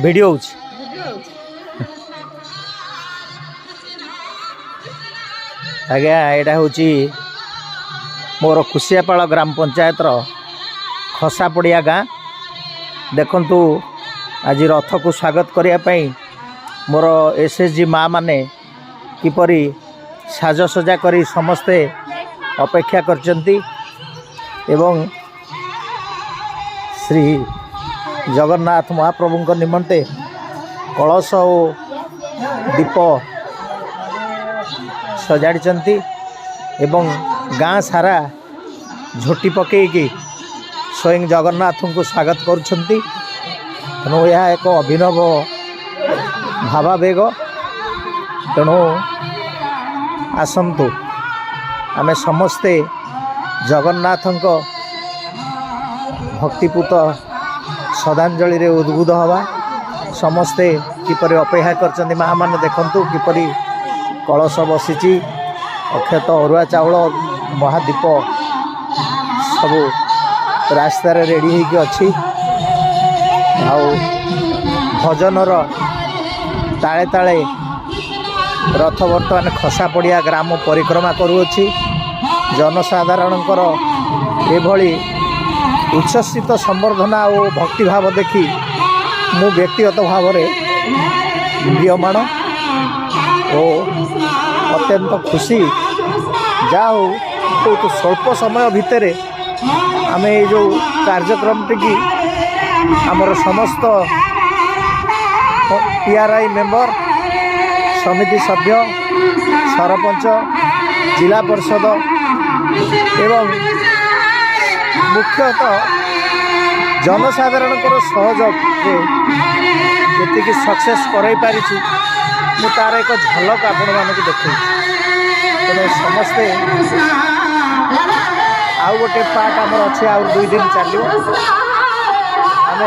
Video आज्ञा यहाँ हूँ मोर कुशियापाड़ ग्राम पंचायत खसापड़िया गाँ देखंतु आज रथ को स्वागत करने मोर एसएचजी माँ माने किपरि साजसजा करी समस्ते अपेक्षा करचंती एवं श्री जगन्नाथ महाप्रभु निमंते कलश और दीप सजाड़ी एवं गाँ सारा झोटी पकईकी स्वयं जगन्नाथ को स्वागत करुछंती। तेणु यह एक अभिनव भावावेग। तेणु आसंतु आमे समस्ते जगन्नाथ भक्तिपूत श्रद्धांजलि रे उद्बुद्ध हवा। समस्ते किपरि अपेक्षा करचंती माँ माने देखंतु किपरि कलश बसीची अक्षत अरुआ चाउल महादीप सबू रास्ता रेडी होगी अच्छी भजनर ताले ताले रथ बर्तमान खसापड़िया ग्राम परिक्रमा करुअछि। जनसाधारणकर एभली उच्छ्वसित संबर्धना और भक्तिभाव देखि मु व्यक्तिगत भाव में दीयमाण और अत्यंत खुशी। जाओ बहुत स्वल्प समय भितर आम ये जो कार्यक्रम टी आमर समस्त पीआरआई मेंबर समिति सभ्य सरपंच जिला परिषद एवं मुख्यतः जनसाधारण सहयोग जी सक्सेस कराई पारी मु तार एक झलक आपण मानक देख। तेणु समस्ते आउ गोटे पार्ट आमर अच्छे आउ 2 दिन चलो आम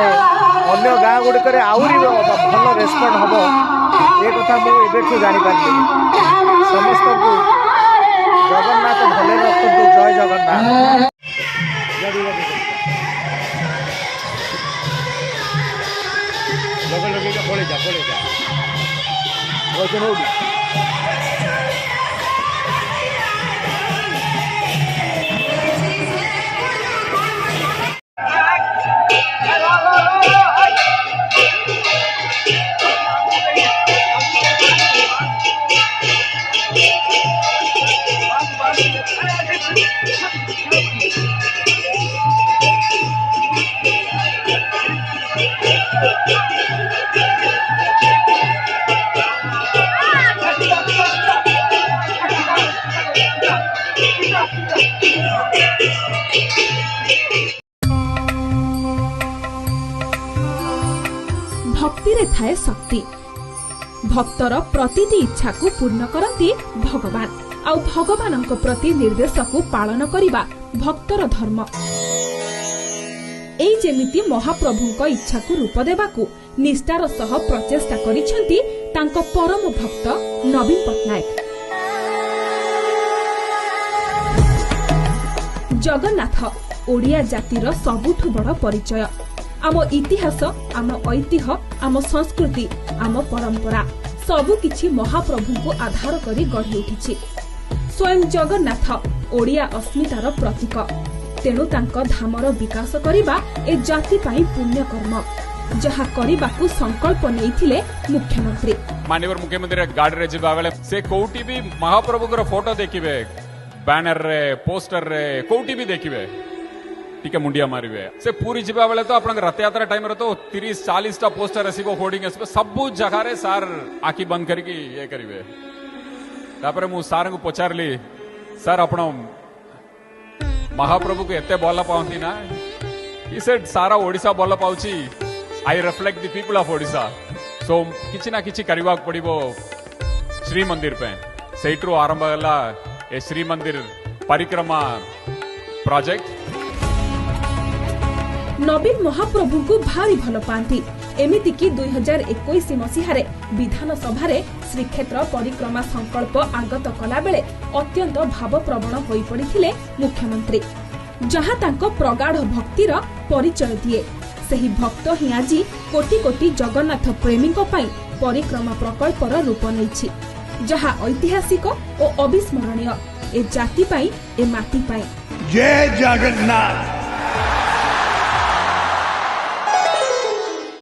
अन्य गाँ गुड़िक आहरी भल रेस्पॉन्ड हम ये कथा मुझे जापारि। समस्त को जगन्नाथ भले रखु। जय जगन्नाथ। भक्ति रे थाए शक्ति। भक्तर प्रतिटी इच्छा को पूर्ण करती भगवान आउ भगवान प्रति निर्देश को पालन करिबा भक्तर धर्म। एई जेमिति महाप्रभुଙ୍କ इच्छा को रूप देबाकू निष्ठार सह प्रचेष्टा करिसेंती तांको परम भक्त नवीन पटनायक। जगन्नाथ ओडिया जातिर सबुठु बड़ परिचय। आम इतिहास आम ऐतिह्य आम संस्कृति आम परंपरा सबु किछि महाप्रभु को आधार करी गढ़ी उठिछि। स्वयं जगन्नाथ ओडिया अस्मितार प्रतीक। तेणु तांको धामर विकास करिबा ए जाति पाई पुण्य कर्म जहा करिबाकू संकल्प नेइथिले मुख्यमंत्री। माननीय मुख्यमंत्री गाड़ी रे जिबा बेले से कोउटी भी महाप्रभुकर फोटो देखिबे, बैनर रे पोस्टर रे कोउटी भी देखिबे, टिके मुंडिया मारिबे। से पूरी जिबा बेले तो आपन रथ यात्रा टाइम रे तो 30-40 टा पोस्टर आसीबो, होर्डिंग आसीबो, सबु जगह रे सार आखी बंद करके ये करिवे। तापर मु सार को पचारली, सर आपण महाप्रभु को एते भल पाउंती ना? ही सेड सारा ओडिसा भल पाउची। I reflect the people of Odisha. So किछि ना किछि करबा पड़िबो श्री मंदिर पे। सेइट्रो आरंभ होला ए श्री मंदिर परिक्रमा प्रोजेक्ट। नवीन महाप्रभु को भारी भल पाती। एमिति कि 2021 मसीहारे विधानसभा श्रीक्षेत्र परिक्रमा संकल्प आगत कला बेले अत्यंत भावप्रवण होई पड़िथिले मुख्यमंत्री, जहाँ तांको प्रगाढ़ भक्तिर परिचय दिए। ସେହି ଭକ୍ତ ହିଁ ଆଜି କୋଟି କୋଟି ଜଗନ୍ନାଥ ପ୍ରେମୀଙ୍କ ପାଇଁ ପରିକ୍ରମା ପ୍ରକଳ୍ପର ରୂପ ନେଇଛି, ଯାହା ଐତିହାସିକ ଓ ଅବିସ୍ମରଣୀୟ ଏ ଜାତି ପାଇଁ, ଏ ମାଟି ପାଇଁ। जय जगन्नाथ।